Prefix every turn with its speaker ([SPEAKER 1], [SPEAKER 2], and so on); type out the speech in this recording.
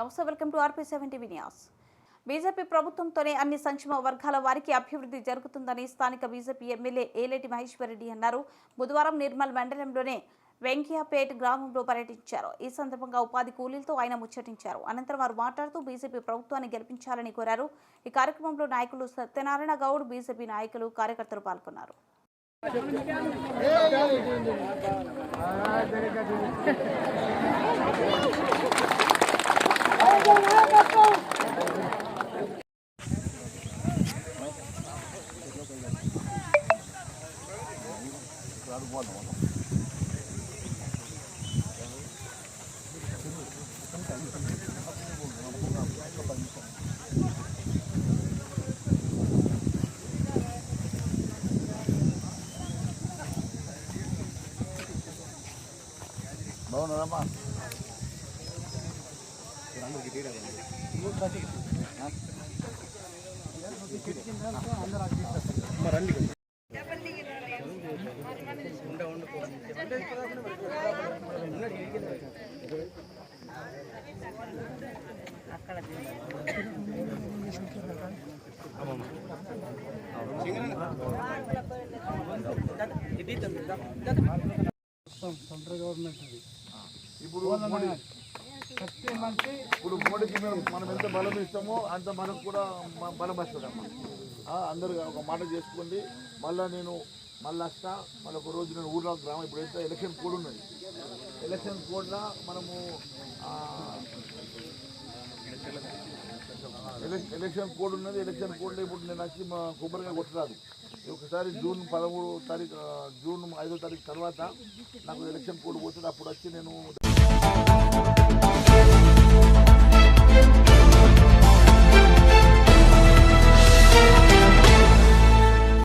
[SPEAKER 1] నమస్తే, welcome to RP7 TV news. BJP ప్రభుత్వంతోనే అన్ని సంక్షేమ వర్గాల వారికి అభివృద్ధి జరుగుతుందని స్థానిక బీజేపీ ఎమ్మెల్యే ఏలేటి మహేశ్వరరెడ్డి అన్నారు. బుధవారం నిర్మల్ మండలంలోనే వెంకయ్యపేట్ గ్రామంలో పర్యటించారు. ఈ సందర్భంగా ఉపాధి కూలీలతో ఆయన ముచ్చటించారు. అనంతరం వారు మాట్లాడుతూ బీజేపీ ప్రభుత్వాన్ని గెలిపించాలని కోరారు. ఈ కార్యక్రమంలో నాయకులు సత్యనారాయణ గౌడ్, బీజేపీ నాయకులు, కార్యకర్తలు పాల్గొన్నారు.
[SPEAKER 2] బాగున్నారమ్మా?
[SPEAKER 3] సెంట్రల్ గవర్నమెంట్
[SPEAKER 2] ఇప్పుడు మోడీకి మనం ఎంత బలం ఇస్తామో అంత మనకు కూడా బలం వస్తుందమ్మా. అందరూ ఒక మాట చేసుకోండి. నేను మళ్ళీ వస్తా. మళ్ళీ ఒక రోజు నేను ఊళ్ళో గ్రామం ఇప్పుడు అయితే ఎలక్షన్ కోడ్ ఉన్నది. ఎలక్షన్ కోడ్లో మనము ఎలక్షన్ కోడ్ ఉన్నది. ఎలక్షన్ కోడ్లో ఇప్పుడు నేను వచ్చి మా కొబ్బరిగా కొట్టరాదు. ఒకసారి జూన్ 5వ తారీఖు తర్వాత నాకు ఎలక్షన్ కోడ్ పోతుంది. అప్పుడు వచ్చి నేను